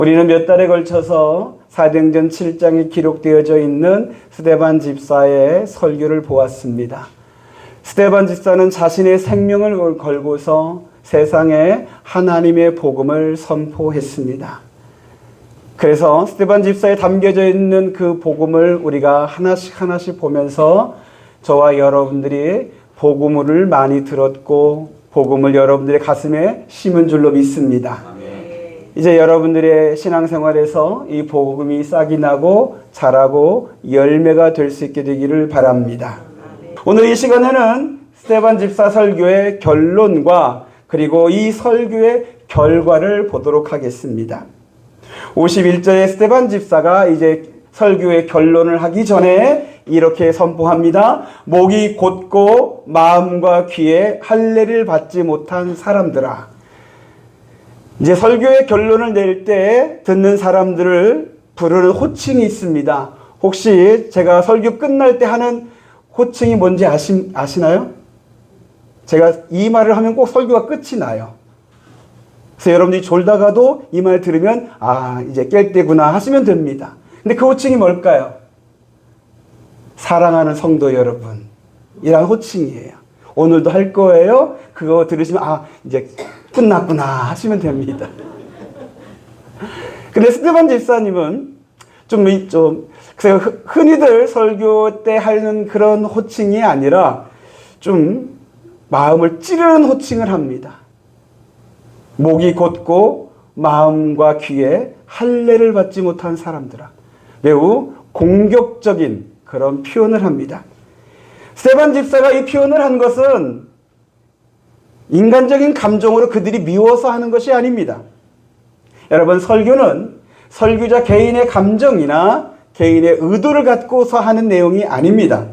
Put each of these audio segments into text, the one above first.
우리는 몇 달에 걸쳐서 사도행전 7장에 기록되어져 있는 스데반 집사의 설교를 보았습니다. 스데반 집사는 자신의 생명을 걸고서 세상에 하나님의 복음을 선포했습니다. 그래서 스데반 집사에 담겨져 있는 그 복음을 우리가 하나씩 보면서 저와 여러분들이 복음을 많이 들었고 복음을 여러분들의 가슴에 심은 줄로 믿습니다. 이제 여러분들의 신앙생활에서 이 복음이 싹이 나고 자라고 열매가 될 수 있게 되기를 바랍니다. 오늘 이 시간에는 스데반 집사 설교의 결론과 그리고 이 설교의 결과를 보도록 하겠습니다. 51절에 스데반 집사가 이제 설교의 결론을 하기 전에 이렇게 선포합니다. 목이 곧고 마음과 귀에 할례를 받지 못한 사람들아. 이제 설교의 결론을 낼 때 듣는 사람들을 부르는 호칭이 있습니다. 혹시 제가 설교 끝날 때 하는 호칭이 뭔지 아시나요? 제가 이 말을 하면 꼭 설교가 끝이 나요. 그래서 여러분들이 졸다가도 이 말 들으면 이제 깰 때구나 하시면 됩니다. 근데 그 호칭이 뭘까요? 사랑하는 성도 여러분 이란 호칭이에요. 오늘도 할 거예요. 그거 들으시면 이제 끝났구나 하시면 됩니다. 근데 스데반 집사님은 좀 흔히들 설교 때 하는 그런 호칭이 아니라 좀 마음을 찌르는 호칭을 합니다. 목이 곧고 마음과 귀에 할례를 받지 못한 사람들아. 매우 공격적인 그런 표현을 합니다. 스데반 집사가 이 표현을 한 것은 인간적인 감정으로 그들이 미워서 하는 것이 아닙니다. 여러분, 설교는 설교자 개인의 감정이나 개인의 의도를 갖고서 하는 내용이 아닙니다.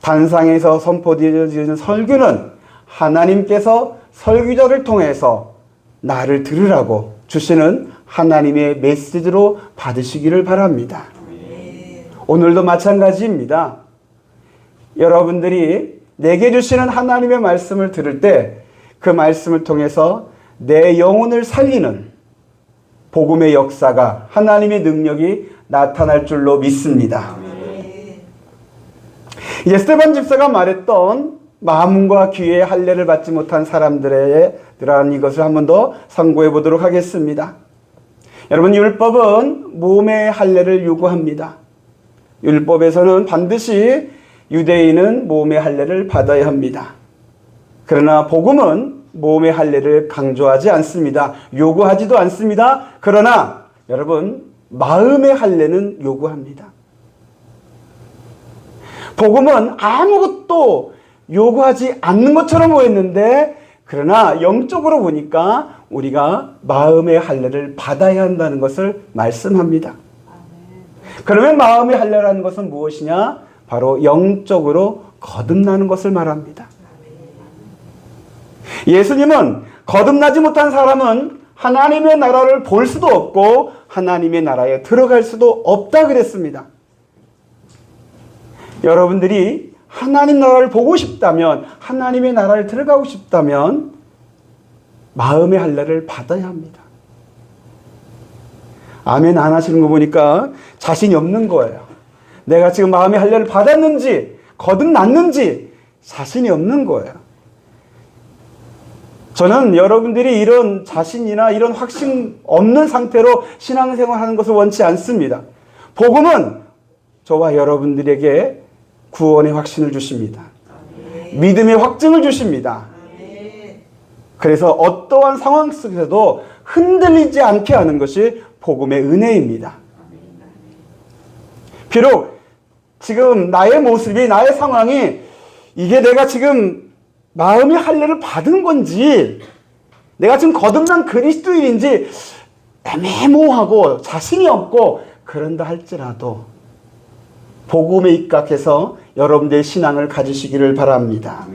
단상에서 선포되어지는 설교는 하나님께서 설교자를 통해서 나를 들으라고 주시는 하나님의 메시지로 받으시기를 바랍니다. 오늘도 마찬가지입니다. 여러분들이 내게 주시는 하나님의 말씀을 들을 때 그 말씀을 통해서 내 영혼을 살리는 복음의 역사가 하나님의 능력이 나타날 줄로 믿습니다. 이제 스데반 집사가 말했던 마음과 귀에 할례를 받지 못한 사람들이라는 이것을 한 번 더 상고해 보도록 하겠습니다. 여러분, 율법은 몸의 할례를 요구합니다. 율법에서는 반드시 유대인은 몸의 할례를 받아야 합니다. 그러나 복음은 몸의 할례를 강조하지 않습니다. 요구하지도 않습니다. 그러나 여러분, 마음의 할례는 요구합니다. 복음은 아무것도 요구하지 않는 것처럼 보였는데 그러나 영적으로 보니까 우리가 마음의 할례를 받아야 한다는 것을 말씀합니다. 그러면 마음의 할례라는 것은 무엇이냐? 바로 영적으로 거듭나는 것을 말합니다. 예수님은 거듭나지 못한 사람은 하나님의 나라를 볼 수도 없고 하나님의 나라에 들어갈 수도 없다 그랬습니다. 여러분들이 하나님 나라를 보고 싶다면, 하나님의 나라를 들어가고 싶다면 마음의 할례를 받아야 합니다. 아멘 안 하시는 거 보니까 자신이 없는 거예요. 내가 지금 마음의 할례를 받았는지 거듭났는지 자신이 없는 거예요. 저는 여러분들이 이런 자신이나 이런 확신 없는 상태로 신앙생활하는 것을 원치 않습니다. 복음은 저와 여러분들에게 구원의 확신을 주십니다. 믿음의 확증을 주십니다. 그래서 어떠한 상황 속에서도 흔들리지 않게 하는 것이 복음의 은혜입니다. 비록 지금 나의 모습이, 나의 상황이 이게 내가 지금 마음의 할례를 받은 건지 내가 지금 거듭난 그리스도인인지 애매모호하고 자신이 없고 그런다 할지라도 복음에 입각해서 여러분들의 신앙을 가지시기를 바랍니다.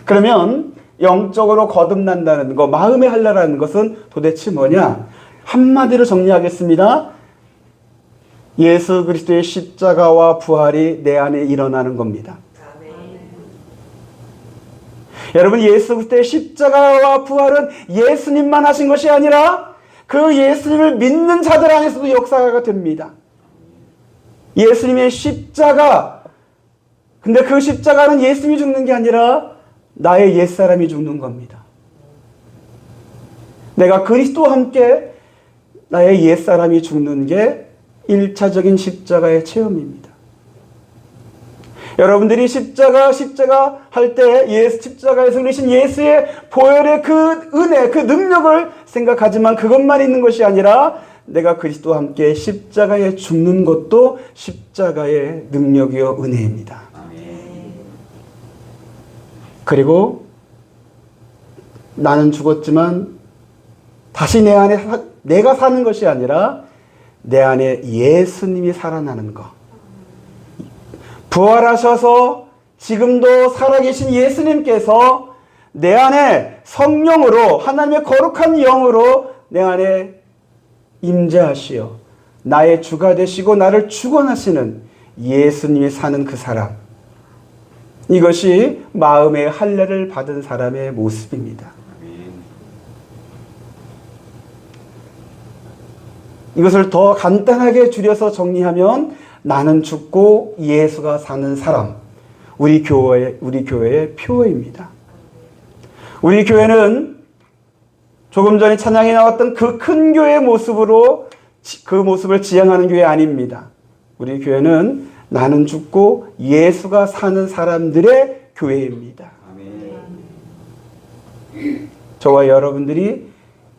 그러면 영적으로 거듭난다는 거, 마음의 할례라는 것은 도대체 뭐냐? 한마디로 정리하겠습니다. 예수 그리스도의 십자가와 부활이 내 안에 일어나는 겁니다. 여러분, 예수 그리스도의 십자가와 부활은 예수님만 하신 것이 아니라 그 예수님을 믿는 자들 안에서도 역사가 됩니다. 예수님의 십자가. 근데 그 십자가는 예수님이 죽는 게 아니라 나의 옛사람이 죽는 겁니다. 내가 그리스도와 함께 나의 옛사람이 죽는 게 1차적인 십자가의 체험입니다. 여러분들이 십자가 할 때 십자가에서 흘리신 예수의 보혈의 그 은혜, 그 능력을 생각하지만 그것만 있는 것이 아니라 내가 그리스도와 함께 십자가에 죽는 것도 십자가의 능력이요 은혜입니다. 그리고 나는 죽었지만 다시 내 안에 내가 사는 것이 아니라 내 안에 예수님이 살아나는 것. 부활하셔서 지금도 살아계신 예수님께서 내 안에 성령으로 하나님의 거룩한 영으로 내 안에 임재하시어 나의 주가 되시고 나를 주관하시는 예수님이 사는 그 사람. 이것이 마음의 할례를 받은 사람의 모습입니다. 이것을 더 간단하게 줄여서 정리하면 나는 죽고 예수가 사는 사람. 우리 교회의 표어입니다. 우리 교회는 조금 전에 찬양에 나왔던 그 큰 교회의 모습으로 그 모습을 지향하는 교회 아닙니다. 우리 교회는 나는 죽고 예수가 사는 사람들의 교회입니다. 저와 여러분들이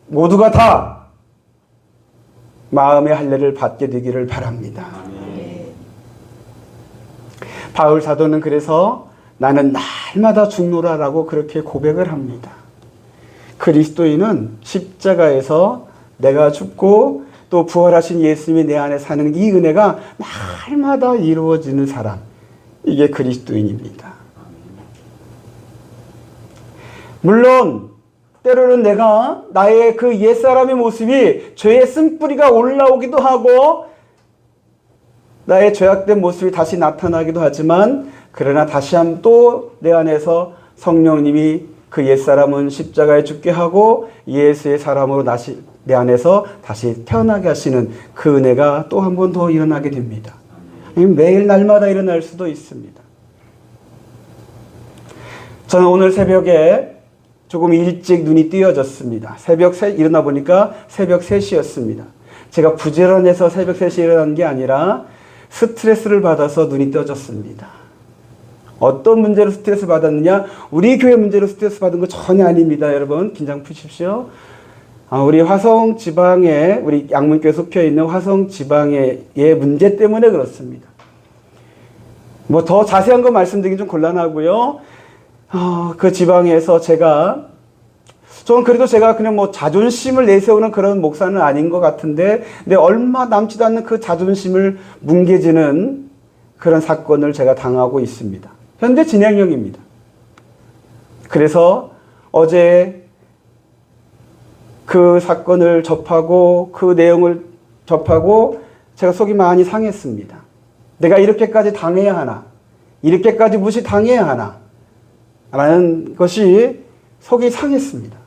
모두가 다 마음의 할례를 받게 되기를 바랍니다. 바울 사도는 그래서 나는 날마다 죽노라라고 그렇게 고백을 합니다. 그리스도인은 십자가에서 내가 죽고 또 부활하신 예수님이 내 안에 사는 이 은혜가 날마다 이루어지는 사람. 이게 그리스도인입니다. 물론 때로는 내가 나의 그 옛사람의 모습이 죄의 쓴뿌리가 올라오기도 하고 나의 죄악된 모습이 다시 나타나기도 하지만 그러나 다시 한번 또 내 안에서 성령님이 그 옛사람은 십자가에 죽게 하고 예수의 사람으로 다시 내 안에서 다시 태어나게 하시는 그 은혜가 또 한 번 더 일어나게 됩니다. 매일 날마다 일어날 수도 있습니다. 저는 오늘 새벽에 조금 일찍 눈이 띄어졌습니다. 일어나 보니까 새벽 3시였습니다. 제가 부지런해서 새벽 3시에 일어난 게 아니라 스트레스를 받아서 눈이 떠졌습니다. 어떤 문제로 스트레스 받았느냐? 우리 교회 문제로 스트레스 받은 거 전혀 아닙니다. 여러분 긴장 푸십시오. 우리 화성 지방에 우리 양문교회 속해 있는 화성 지방의 문제 때문에 그렇습니다. 뭐 더 자세한 거 말씀드리긴 좀 곤란하고요. 그 지방에서 저는 그래도 제가 그냥 뭐 자존심을 내세우는 그런 목사는 아닌 것 같은데, 근데 얼마 남지도 않는 그 자존심을 뭉개지는 그런 사건을 제가 당하고 있습니다. 현재 진행형입니다. 그래서 어제 그 사건을 접하고 그 내용을 접하고 제가 속이 많이 상했습니다. 내가 이렇게까지 당해야 하나? 이렇게까지 무시당해야 하나? 라는 것이 속이 상했습니다.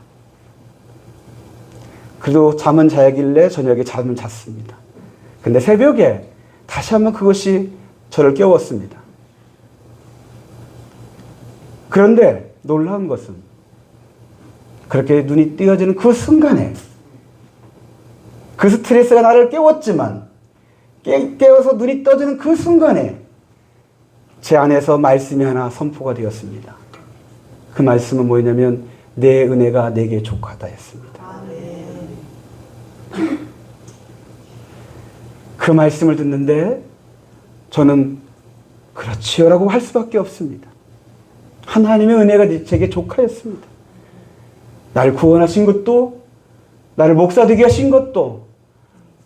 그래도 잠은 자야길래 저녁에 잠을 잤습니다. 근데 새벽에 다시 한번 그것이 저를 깨웠습니다. 그런데 놀라운 것은 그렇게 눈이 띄어지는 그 순간에 그 스트레스가 나를 깨웠지만 깨워서 눈이 떠지는 그 순간에 제 안에서 말씀이 하나 선포가 되었습니다. 그 말씀은 뭐냐면 내 은혜가 내게 족하다 했습니다. 그 말씀을 듣는데 저는 그렇지요 라고 할 수밖에 없습니다. 하나님의 은혜가 제게 족하였습니다. 나를 구원하신 것도, 나를 목사 되게 하신 것도,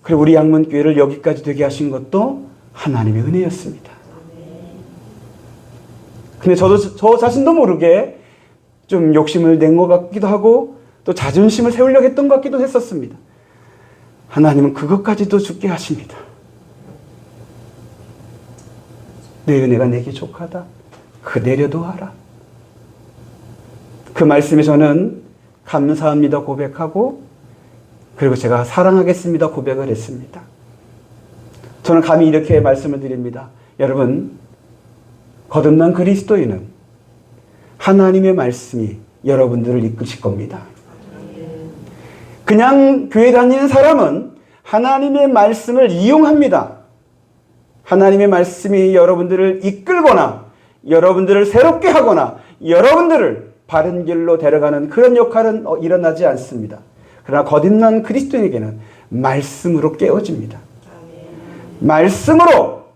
그리고 우리 양문교회를 여기까지 되게 하신 것도 하나님의 은혜였습니다. 근데 저 자신도 모르게 좀 욕심을 낸 것 같기도 하고 또 자존심을 세우려고 했던 것 같기도 했었습니다. 하나님은 그것까지도 죽게 하십니다. 내 은혜가 내게 족하다. 그대려도 하라. 그 말씀에 저는 감사합니다 고백하고 그리고 제가 사랑하겠습니다 고백을 했습니다. 저는 감히 이렇게 말씀을 드립니다. 여러분, 거듭난 그리스도인은 하나님의 말씀이 여러분들을 이끄실 겁니다. 그냥 교회 다니는 사람은 하나님의 말씀을 이용합니다. 하나님의 말씀이 여러분들을 이끌거나 여러분들을 새롭게 하거나 여러분들을 바른 길로 데려가는 그런 역할은 일어나지 않습니다. 그러나 거듭난 그리스도인에게는 말씀으로 깨어집니다. 말씀으로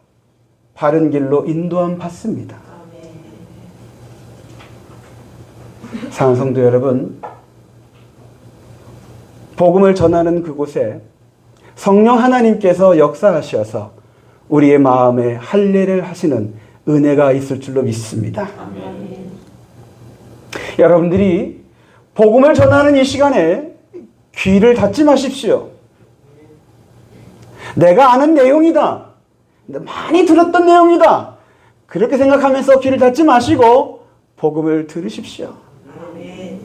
바른 길로 인도함 받습니다. 사랑하는 성도 여러분, 복음을 전하는 그곳에 성령 하나님께서 역사하셔서 우리의 마음에 할례를 하시는 은혜가 있을 줄로 믿습니다. 아멘. 여러분들이 복음을 전하는 이 시간에 귀를 닫지 마십시오. 내가 아는 내용이다. 많이 들었던 내용이다. 그렇게 생각하면서 귀를 닫지 마시고 복음을 들으십시오. 아멘.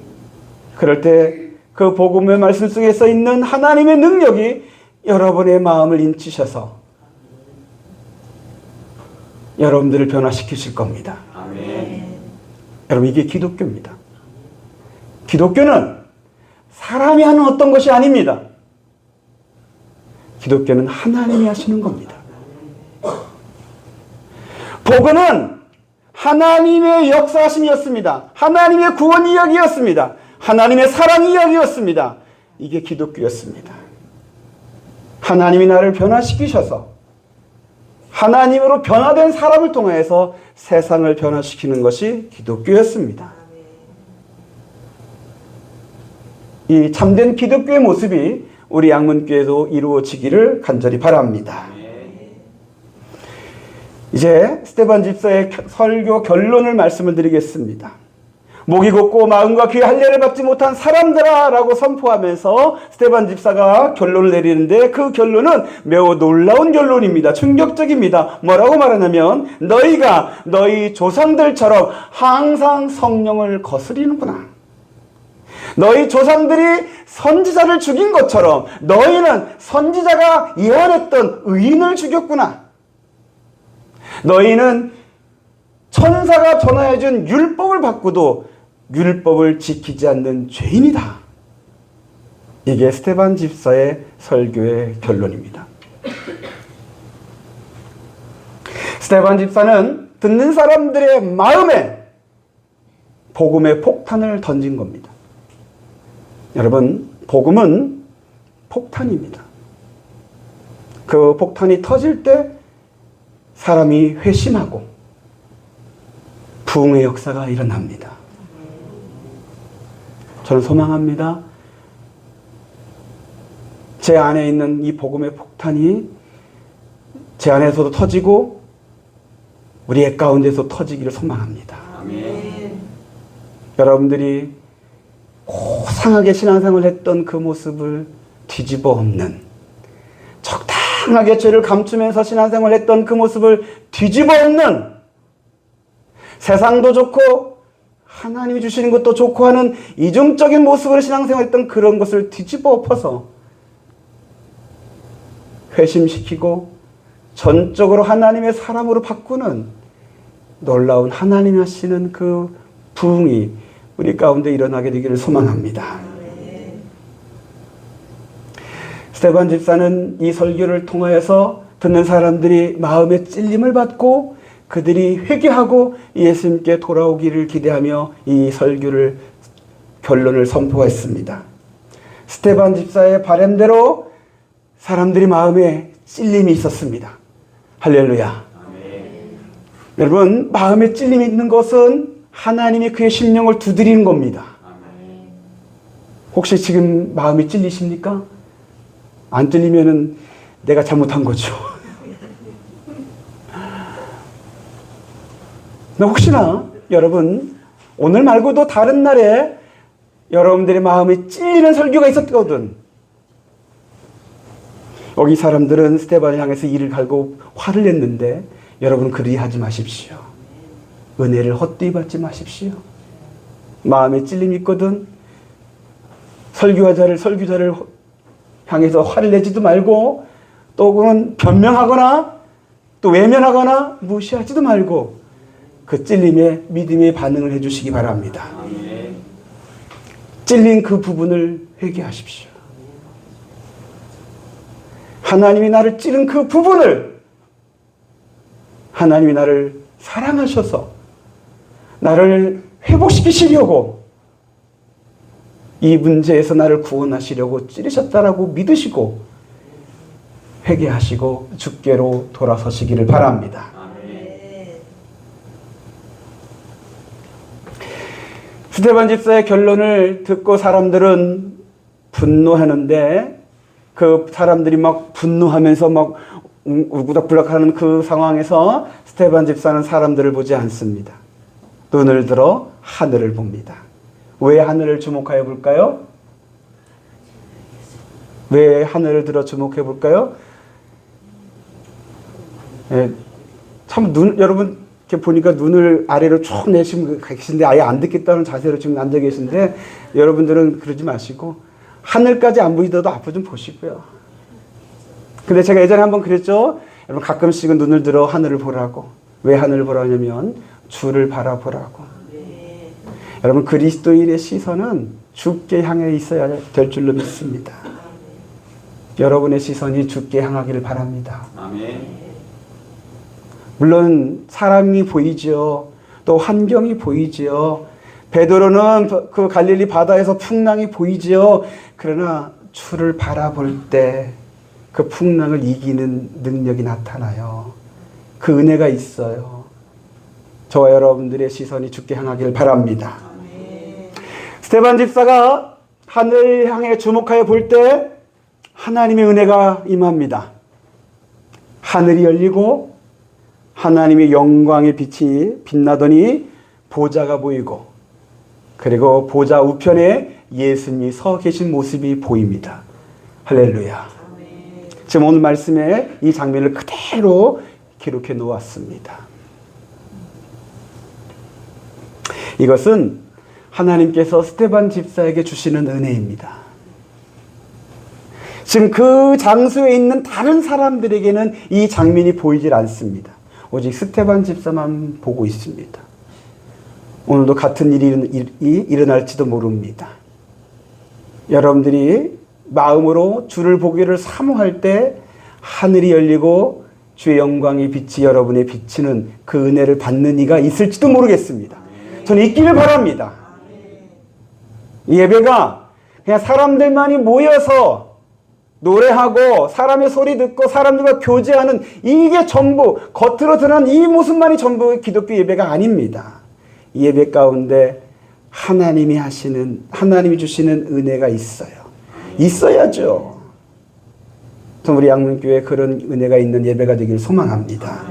그럴 때 그 복음의 말씀 속에 써 있는 하나님의 능력이 여러분의 마음을 인치셔서 여러분들을 변화시키실 겁니다. 아멘. 여러분, 이게 기독교입니다. 기독교는 사람이 하는 어떤 것이 아닙니다. 기독교는 하나님이 하시는 겁니다. 복음은 하나님의 역사하심이었습니다. 하나님의 구원 이야기였습니다. 하나님의 사랑 이야기였습니다. 이게 기독교였습니다. 하나님이 나를 변화시키셔서 하나님으로 변화된 사람을 통해서 세상을 변화시키는 것이 기독교였습니다. 이 참된 기독교의 모습이 우리 양문교회도 이루어지기를 간절히 바랍니다. 이제 스테반 집사의 설교 결론을 말씀을 드리겠습니다. 목이 곧고 마음과 귀의 할례를 받지 못한 사람들아 라고 선포하면서 스테반 집사가 결론을 내리는데 그 결론은 매우 놀라운 결론입니다. 충격적입니다. 뭐라고 말하냐면 너희가 너희 조상들처럼 항상 성령을 거스리는구나. 너희 조상들이 선지자를 죽인 것처럼 너희는 선지자가 예언했던 의인을 죽였구나. 너희는 천사가 전하여준 율법을 받고도 율법을 지키지 않는 죄인이다. 이게 스테반 집사의 설교의 결론입니다. 스테반 집사는 듣는 사람들의 마음에 복음의 폭탄을 던진 겁니다. 여러분, 복음은 폭탄입니다. 그 폭탄이 터질 때 사람이 회심하고 부흥의 역사가 일어납니다. 저는 소망합니다. 제 안에 있는 이 복음의 폭탄이 제 안에서도 터지고 우리의 가운데서 터지기를 소망합니다. 아멘. 여러분들이 고상하게 신앙생활을 했던 그 모습을 뒤집어 엎는, 적당하게 죄를 감추면서 신앙생활을 했던 그 모습을 뒤집어 엎는, 세상도 좋고 하나님이 주시는 것도 좋고 하는 이중적인 모습으로 신앙생활했던 그런 것을 뒤집어 엎어서 회심시키고 전적으로 하나님의 사람으로 바꾸는 놀라운 하나님이 하시는 그 부흥이 우리 가운데 일어나게 되기를 소망합니다. 스테반 집사는 이 설교를 통하여서 듣는 사람들이 마음의 찔림을 받고 그들이 회개하고 예수님께 돌아오기를 기대하며 이 설교를 결론을 선포했습니다. 스테반 집사의 바람대로 사람들이 마음에 찔림이 있었습니다. 할렐루야. 아멘. 여러분, 마음에 찔림이 있는 것은 하나님이 그의 심령을 두드리는 겁니다. 아멘. 혹시 지금 마음이 찔리십니까? 안 찔리면은 내가 잘못한 거죠. 혹시나 여러분 오늘 말고도 다른 날에 여러분들의 마음이 찔리는 설교가 있었거든. 여기 사람들은 스테반을 향해서 이를 갈고 화를 냈는데 여러분 그리 하지 마십시오. 은혜를 헛되이 받지 마십시오. 마음에 찔림이 있거든 설교자를 향해서 화를 내지도 말고 또 그건 변명하거나 또 외면하거나 무시하지도 말고 그 찔림에 믿음의 반응을 해주시기 바랍니다. 찔린 그 부분을 회개하십시오. 하나님이 나를 찌른 그 부분을 하나님이 나를 사랑하셔서 나를 회복시키시려고 이 문제에서 나를 구원하시려고 찌르셨다라고 믿으시고 회개하시고 주께로 돌아서시기를 바랍니다. 스데반 집사의 결론을 듣고 사람들은 분노하는데 그 사람들이 막 분노하면서 막 울고닥불락하는 그 상황에서 스데반 집사는 사람들을 보지 않습니다. 눈을 들어 하늘을 봅니다. 왜 하늘을 주목하여 볼까요? 왜 하늘을 들어 주목해 볼까요? 참 여러분 이렇게 보니까 눈을 아래로 쭉 내시고 계신데 아예 안 듣겠다는 자세로 지금 앉아 계신데 여러분들은 그러지 마시고 하늘까지 안 보이더라도 앞으로 좀 보시고요. 근데 제가 예전에 한번 그랬죠. 여러분 가끔씩은 눈을 들어 하늘을 보라고. 왜 하늘을 보라냐면 주를 바라보라고. 여러분 그리스도인의 시선은 주께 향해 있어야 될 줄로 믿습니다. 여러분의 시선이 주께 향하기를 바랍니다. 아멘. 물론 사람이 보이죠. 또 환경이 보이죠. 베드로는 그 갈릴리 바다에서 풍랑이 보이죠. 그러나 주를 바라볼 때 그 풍랑을 이기는 능력이 나타나요. 그 은혜가 있어요. 저와 여러분들의 시선이 주께 향하기를 바랍니다. 스데반 집사가 하늘 향해 주목하여 볼 때 하나님의 은혜가 임합니다. 하늘이 열리고 하나님의 영광의 빛이 빛나더니 보좌가 보이고 그리고 보좌 우편에 예수님이 서 계신 모습이 보입니다. 할렐루야. 지금 오늘 말씀에 이 장면을 그대로 기록해 놓았습니다. 이것은 하나님께서 스데반 집사에게 주시는 은혜입니다. 지금 그 장소에 있는 다른 사람들에게는 이 장면이 보이질 않습니다. 오직 스데반 집사만 보고 있습니다. 오늘도 같은 일이 일어날지도 모릅니다. 여러분들이 마음으로 주를 보기를 사모할 때 하늘이 열리고 주의 영광의 빛이 여러분의 비치는 그 은혜를 받는 이가 있을지도 모르겠습니다. 저는 있기를 바랍니다. 예배가 그냥 사람들만이 모여서 노래하고 사람의 소리 듣고 사람들과 교제하는 이게 전부 겉으로 드러난 이 모습만이 전부 기독교 예배가 아닙니다. 이 예배 가운데 하나님이 주시는 은혜가 있어요. 있어야죠. 우리 양문교회에 그런 은혜가 있는 예배가 되길 소망합니다.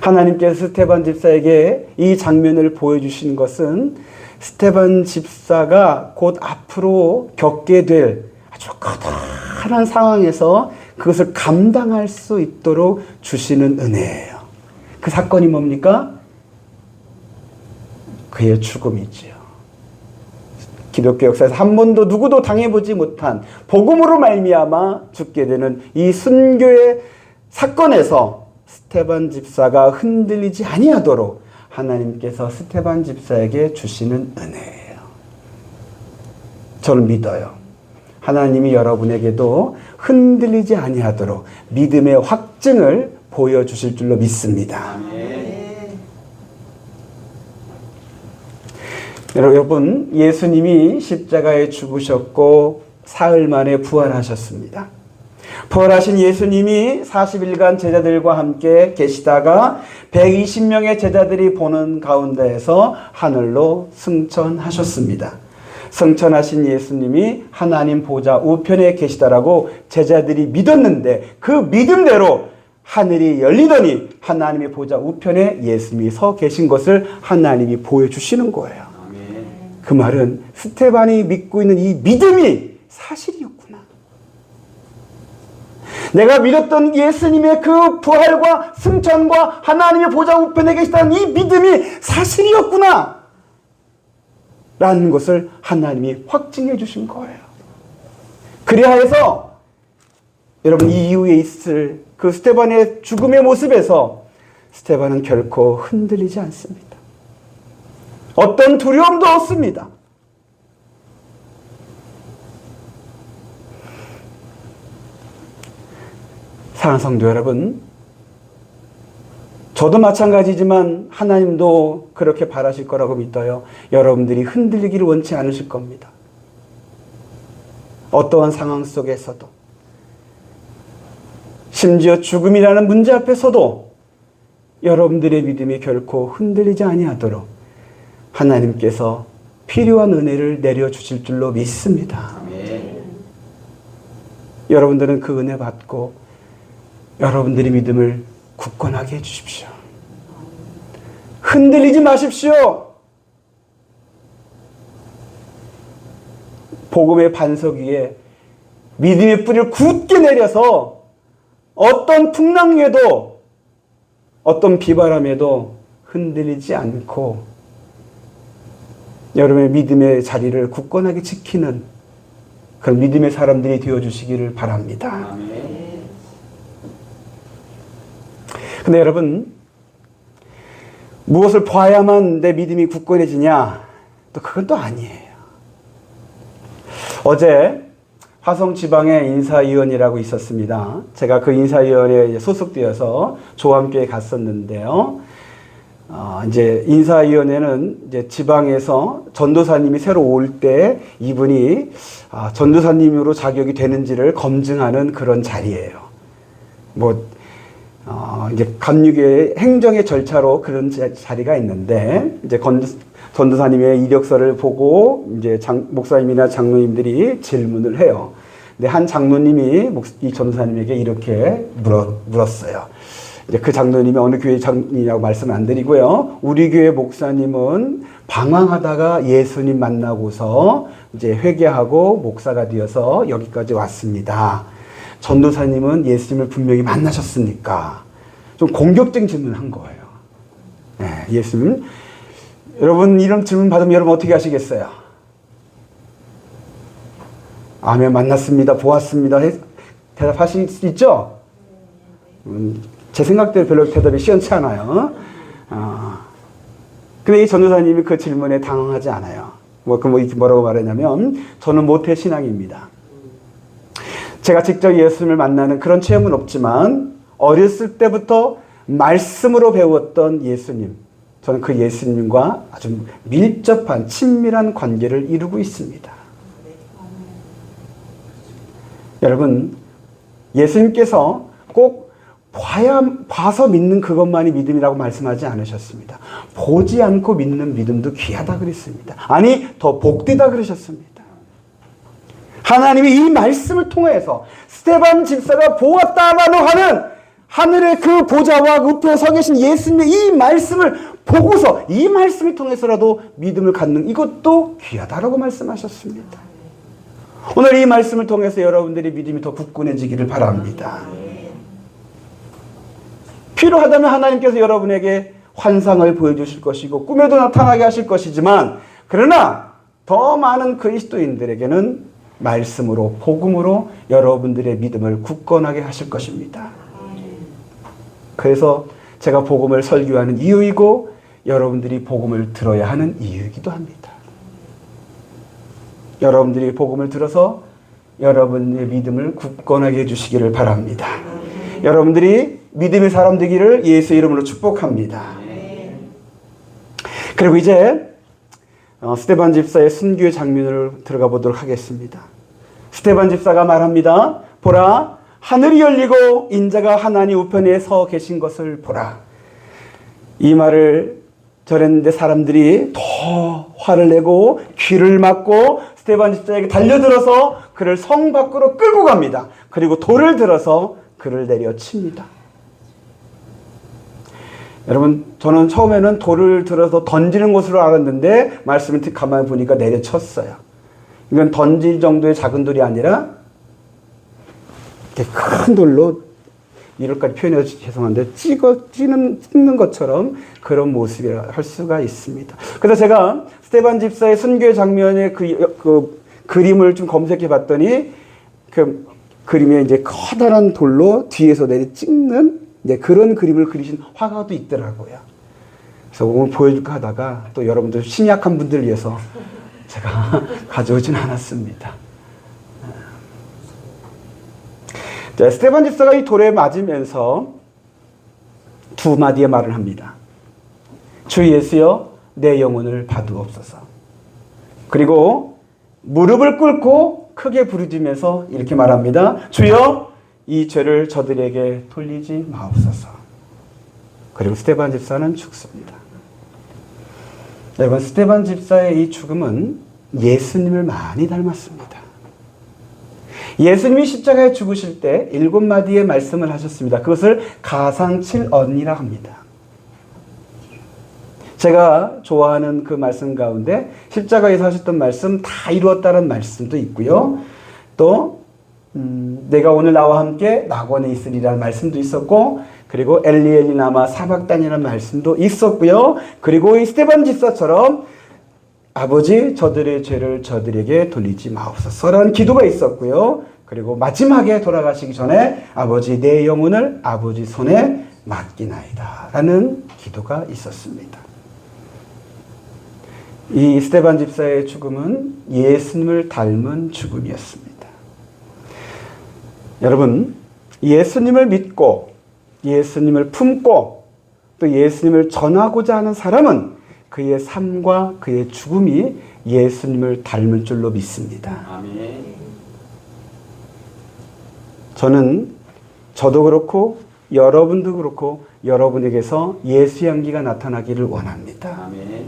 하나님께서 스데반 집사에게 이 장면을 보여주신 것은 스데반 집사가 곧 앞으로 겪게 될 아주 커다란 상황에서 그것을 감당할 수 있도록 주시는 은혜예요. 그 사건이 뭡니까? 그의 죽음이지요. 기독교 역사에서 한 번도 누구도 당해보지 못한 복음으로 말미암아 죽게 되는 이 순교의 사건에서 스데반 집사가 흔들리지 아니하도록 하나님께서 스데반 집사에게 주시는 은혜예요. 저는 믿어요. 하나님이 여러분에게도 흔들리지 아니하도록 믿음의 확증을 보여주실 줄로 믿습니다. 여러분, 예수님이 십자가에 죽으셨고 사흘 만에 부활하셨습니다. 부활하신 예수님이 40일간 제자들과 함께 계시다가 120명의 제자들이 보는 가운데에서 하늘로 승천하셨습니다. 승천하신 예수님이 하나님 보좌 우편에 계시다라고 제자들이 믿었는데 그 믿음대로 하늘이 열리더니 하나님의 보좌 우편에 예수님이 서 계신 것을 하나님이 보여주시는 거예요. 그 말은 스데반이 믿고 있는 이 믿음이 사실이었구나. 내가 믿었던 예수님의 그 부활과 승천과 하나님의 보좌 우편에 계시다는 이 믿음이 사실이었구나 라는 것을 하나님이 확증해 주신 거예요. 그리하여서 여러분 이 이후에 있을 그 스데반의 죽음의 모습에서 스데반은 결코 흔들리지 않습니다. 어떤 두려움도 없습니다. 사랑하는 성도 여러분, 저도 마찬가지지만 하나님도 그렇게 바라실 거라고 믿어요. 여러분들이 흔들리기를 원치 않으실 겁니다. 어떠한 상황 속에서도, 심지어 죽음이라는 문제 앞에서도 여러분들의 믿음이 결코 흔들리지 아니하도록 하나님께서 필요한 은혜를 내려주실 줄로 믿습니다. 아멘. 여러분들은 그 은혜 받고 여러분들의 믿음을 굳건하게 해주십시오. 흔들리지 마십시오. 복음의 반석 위에 믿음의 뿌리를 굳게 내려서 어떤 풍랑에도 어떤 비바람에도 흔들리지 않고 여러분의 믿음의 자리를 굳건하게 지키는 그런 믿음의 사람들이 되어주시기를 바랍니다. 아멘. 근데 여러분, 무엇을 봐야만 내 믿음이 굳건해지냐? 또 그건 또 아니에요. 어제 화성지방에 인사위원이라고 있었습니다. 제가 그 인사위원회에 소속되어서 조함교회 갔었는데요. 이제 인사위원회는 이제 지방에서 전도사님이 새로 올 때 이분이 전도사님으로 자격이 되는지를 검증하는 그런 자리예요. 이제 감리교회 행정의 절차로 그런 자리가 있는데, 이제 전도사님의 이력서를 보고 이제 목사님이나 장로님들이 질문을 해요. 근데 한 장로님이 이 전도사님에게 이렇게 물었어요. 이제 그 장로님이 어느 교회 장로님이라고 말씀을 안 드리고요. 우리 교회 목사님은 방황하다가 예수님 만나고서 이제 회개하고 목사가 되어서 여기까지 왔습니다. 전도사님은 예수님을 분명히 만나셨습니까? 좀 공격적인 질문을 한 거예요. 네, 예수님. 여러분 이런 질문 받으면 여러분 어떻게 하시겠어요? 아멘, 만났습니다. 보았습니다. 대답하실 수 있죠? 제 생각대로 별로 대답이 시원치 않아요. 근데 이 전도사님이 그 질문에 당황하지 않아요. 뭐라고 말했냐면, 저는 모태신앙입니다. 제가 직접 예수님을 만나는 그런 체험은 없지만 어렸을 때부터 말씀으로 배웠던 예수님, 저는 그 예수님과 아주 밀접한 친밀한 관계를 이루고 있습니다. 여러분, 예수님께서 꼭 봐서 믿는 그것만이 믿음이라고 말씀하지 않으셨습니다. 보지 않고 믿는 믿음도 귀하다 그랬습니다. 아니, 더 복되다 그러셨습니다. 하나님이 이 말씀을 통해서 스데반 집사가 보았다라고 하는 하늘의 그 보좌와 우편에 서 계신 예수님의 이 말씀을 보고서 이 말씀을 통해서라도 믿음을 갖는 이것도 귀하다라고 말씀하셨습니다. 오늘 이 말씀을 통해서 여러분들의 믿음이 더 굳건해지기를 바랍니다. 필요하다면 하나님께서 여러분에게 환상을 보여주실 것이고 꿈에도 나타나게 하실 것이지만, 그러나 더 많은 그리스도인들에게는 말씀으로, 복음으로 여러분들의 믿음을 굳건하게 하실 것입니다. 그래서 제가 복음을 설교하는 이유이고 여러분들이 복음을 들어야 하는 이유이기도 합니다. 여러분들이 복음을 들어서 여러분의 믿음을 굳건하게 해주시기를 바랍니다. 여러분들이 믿음의 사람 되기를 예수 이름으로 축복합니다. 그리고 이제 스데반 집사의 순교의 장면을 들어가 보도록 하겠습니다. 스데반 집사가 말합니다. 보라, 하늘이 열리고 인자가 하나님 우편에 서 계신 것을 보라. 이 말을 전했는데 사람들이 더 화를 내고 귀를 막고 스데반 집사에게 달려들어서 그를 성 밖으로 끌고 갑니다. 그리고 돌을 들어서 그를 내려칩니다. 여러분, 저는 처음에는 돌을 들어서 던지는 것으로 알았는데 말씀을 가만히 보니까 내려쳤어요. 이건 던질 정도의 작은 돌이 아니라 이렇게 큰 돌로 이럴까지 표현해서 죄송한데 찍는 것처럼 그런 모습이라 할 수가 있습니다. 그래서 제가 스데반 집사의 순교의 장면의 그 그림을 좀 검색해 봤더니 그 그림에 이제 커다란 돌로 뒤에서 내리 찍는 이제 그런 그림을 그리신 화가도 있더라고요. 그래서 오늘 보여줄까 하다가 또 여러분들 심이 약한 분들을 위해서 제가 가져오진 않았습니다. 자, 스데반 집사가 이 돌에 맞으면서 두 마디의 말을 합니다. 주 예수여 내 영혼을 받으옵소서. 그리고 무릎을 꿇고 크게 부르짖으면서 이렇게 말합니다. 주여 이 죄를 저들에게 돌리지 마옵소서. 그리고 스데반 집사는 죽습니다. 여러분, 스데반 집사의 이 죽음은 예수님을 많이 닮았습니다. 예수님이 십자가에 죽으실 때 7마디의 말씀을 하셨습니다. 그것을 가상칠언이라 합니다. 제가 좋아하는 그 말씀 가운데 십자가에서 하셨던 말씀 다 이루었다는 말씀도 있고요. 또 내가 오늘 나와 함께 낙원에 있으리라는 말씀도 있었고, 그리고 엘리 엘리 라마 사박단이라는 말씀도 있었고요. 그리고 이 스데반 집사처럼 아버지 저들의 죄를 저들에게 돌리지 마옵소서라는 기도가 있었고요. 그리고 마지막에 돌아가시기 전에 아버지 내 영혼을 아버지 손에 맡기나이다 라는 기도가 있었습니다. 이 스데반 집사의 죽음은 예수님을 닮은 죽음이었습니다. 여러분, 예수님을 믿고 예수님을 품고 또 예수님을 전하고자 하는 사람은 그의 삶과 그의 죽음이 예수님을 닮을 줄로 믿습니다. 아멘. 저도 그렇고 여러분도 그렇고 여러분에게서 예수 향기가 나타나기를 원합니다. 아멘.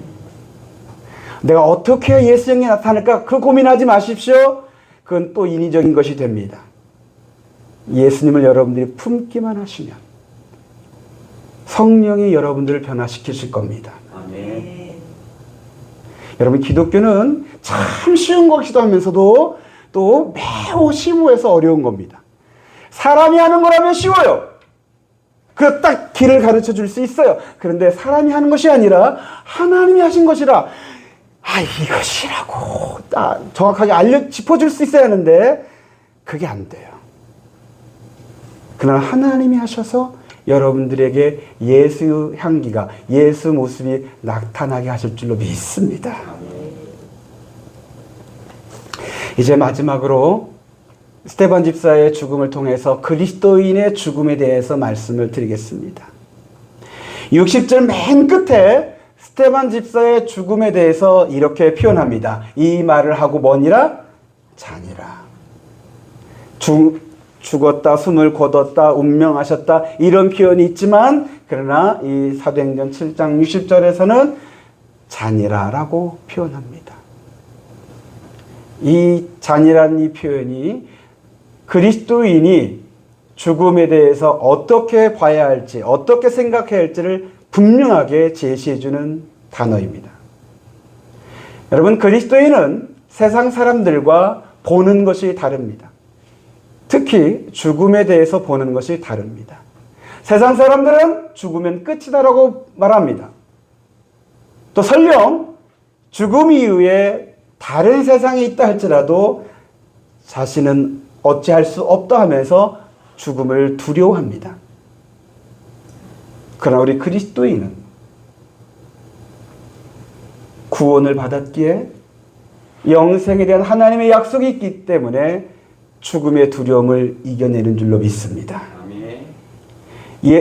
내가 어떻게 해야 예수 향기 나타날까? 그 고민하지 마십시오. 그건 또 인위적인 것이 됩니다. 예수님을 여러분들이 품기만 하시면 성령이 여러분들을 변화시키실 겁니다. 아멘. 여러분, 기독교는 참 쉬운 것이기도 하면서도 또 매우 심오해서 어려운 겁니다. 사람이 하는 거라면 쉬워요. 그 딱 길을 가르쳐 줄 수 있어요. 그런데 사람이 하는 것이 아니라 하나님이 하신 것이라, 이것이라고 정확하게 짚어줄 수 있어야 하는데 그게 안 돼요. 그러나 하나님이 하셔서 여러분들에게 예수 향기가, 예수 모습이 나타나게 하실 줄로 믿습니다. 이제 마지막으로 스데반 집사의 죽음을 통해서 그리스도인의 죽음에 대해서 말씀을 드리겠습니다. 60절 맨 끝에 스데반 집사의 죽음에 대해서 이렇게 표현합니다. 이 말을 하고 뭐니라? 자니라. 죽었다, 숨을 거뒀다, 운명하셨다, 이런 표현이 있지만, 그러나 이 사도행전 7장 60절에서는 잔이라라고 표현합니다. 이 잔이라는 이 표현이 그리스도인이 죽음에 대해서 어떻게 봐야 할지, 어떻게 생각해야 할지를 분명하게 제시해주는 단어입니다. 여러분, 그리스도인은 세상 사람들과 보는 것이 다릅니다. 특히 죽음에 대해서 보는 것이 다릅니다. 세상 사람들은 죽으면 끝이다라고 말합니다. 또 설령 죽음 이후에 다른 세상에 있다 할지라도 자신은 어찌할 수 없다 하면서 죽음을 두려워합니다. 그러나 우리 그리스도인은 구원을 받았기에 영생에 대한 하나님의 약속이 있기 때문에 죽음의 두려움을 이겨내는 줄로 믿습니다. 아멘.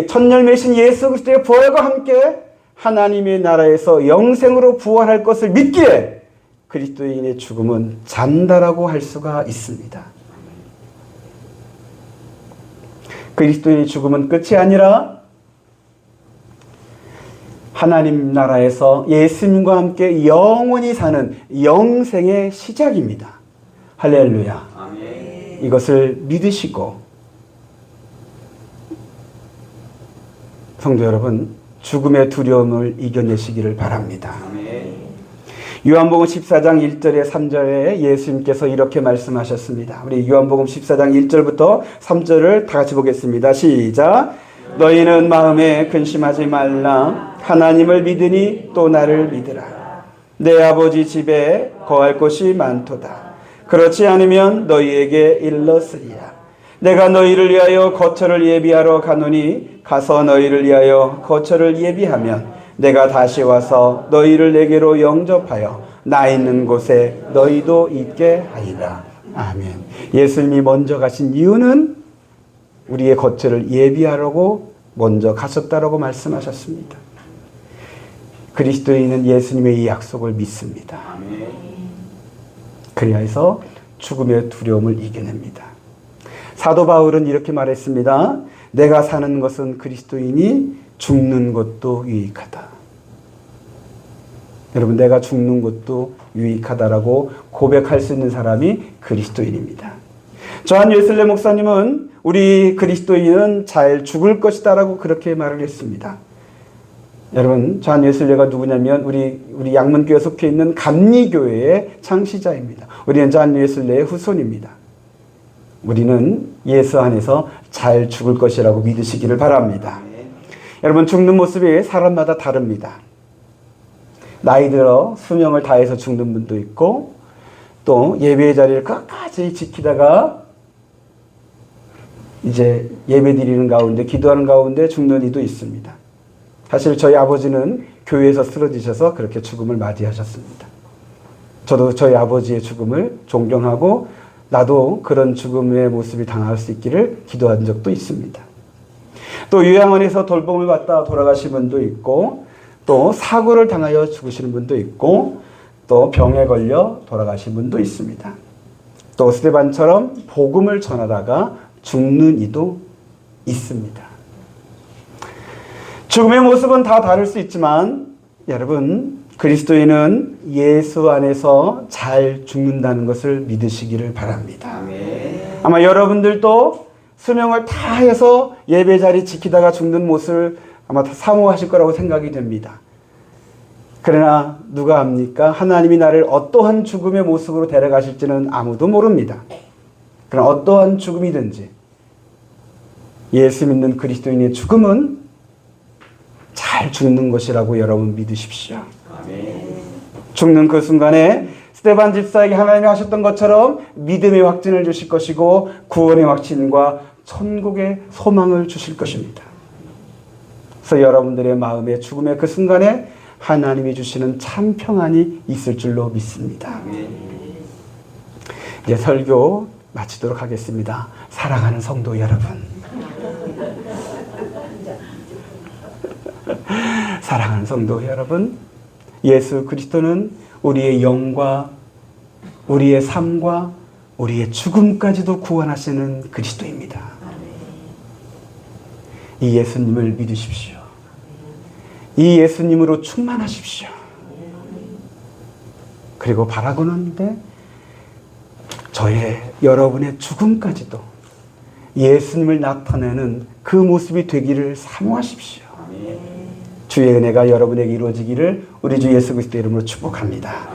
첫열매신 예수 그리스도의 부활과 함께 하나님의 나라에서 영생으로 부활할 것을 믿기에 그리스도인의 죽음은 잔다라고 할 수가 있습니다. 그리스도인의 죽음은 끝이 아니라 하나님 나라에서 예수님과 함께 영원히 사는 영생의 시작입니다. 할렐루야. 아멘. 이것을 믿으시고, 성도 여러분, 죽음의 두려움을 이겨내시기를 바랍니다. 아멘. 요한복음 14장 1절에 3절에 예수님께서 이렇게 말씀하셨습니다. 우리 요한복음 14장 1절부터 3절을 다 같이 보겠습니다. 시작. 너희는 마음에 근심하지 말라. 하나님을 믿으니 또 나를 믿으라. 내 아버지 집에 거할 곳이 많도다. 그렇지 않으면 너희에게 일렀으리라. 내가 너희를 위하여 거처를 예비하러 가노니 가서 너희를 위하여 거처를 예비하면 내가 다시 와서 너희를 내게로 영접하여 나 있는 곳에 너희도 있게 하리라. 아멘. 예수님이 먼저 가신 이유는 우리의 거처를 예비하려고 먼저 가셨다라고 말씀하셨습니다. 그리스도인은 예수님의 이 약속을 믿습니다. 그리하여서 죽음의 두려움을 이겨냅니다. 사도 바울은 이렇게 말했습니다. 내가 사는 것은 그리스도이니 죽는 것도 유익하다. 여러분, 내가 죽는 것도 유익하다라고 고백할 수 있는 사람이 그리스도인입니다. 조한 웨슬레 목사님은 우리 그리스도인은 잘 죽을 것이다라고 그렇게 말을 했습니다. 여러분, 조한 웨슬레가 누구냐면 우리 양문교에 속해 있는 감리교회의 창시자입니다. 우리는 조한 웨슬레의 후손입니다. 우리는 예수 안에서 잘 죽을 것이라고 믿으시기를 바랍니다. 여러분, 죽는 모습이 사람마다 다릅니다. 나이 들어 수명을 다해서 죽는 분도 있고, 또 예배의 자리를 끝까지 지키다가 이제 예배 드리는 가운데, 기도하는 가운데 죽는 이도 있습니다. 사실 저희 아버지는 교회에서 쓰러지셔서 그렇게 죽음을 맞이하셨습니다. 저도 저희 아버지의 죽음을 존경하고 나도 그런 죽음의 모습이 당할 수 있기를 기도한 적도 있습니다. 또 요양원에서 돌봄을 받다 돌아가신 분도 있고, 또 사고를 당하여 죽으시는 분도 있고, 또 병에 걸려 돌아가신 분도 있습니다. 또 스데반처럼 복음을 전하다가 죽는 이도 있습니다. 죽음의 모습은 다 다를 수 있지만 여러분, 그리스도인은 예수 안에서 잘 죽는다는 것을 믿으시기를 바랍니다. 아마 여러분들도 수명을 다해서 예배 자리 지키다가 죽는 모습을 아마 다 사모하실 거라고 생각이 됩니다. 그러나 누가 압니까? 하나님이 나를 어떠한 죽음의 모습으로 데려가실지는 아무도 모릅니다. 그러나 어떠한 죽음이든지 예수 믿는 그리스도인의 죽음은 잘 죽는 것이라고 여러분 믿으십시오. 죽는 그 순간에 스데반 집사에게 하나님이 하셨던 것처럼 믿음의 확신을 주실 것이고 구원의 확신과 천국의 소망을 주실 것입니다. 그래서 여러분들의 마음에 죽음의 그 순간에 하나님이 주시는 참 평안이 있을 줄로 믿습니다. 이제 설교 마치도록 하겠습니다. 사랑하는 성도 여러분, 사랑하는 성도 여러분, 예수 그리스도는 우리의 영과 우리의 삶과 우리의 죽음까지도 구원하시는 그리스도입니다. 이 예수님을 믿으십시오. 이 예수님으로 충만하십시오. 그리고 바라고는데 여러분의 죽음까지도 예수님을 나타내는 그 모습이 되기를 사모하십시오. 주의 은혜가 여러분에게 이루어지기를 우리 주 예수 그리스도의 이름으로 축복합니다.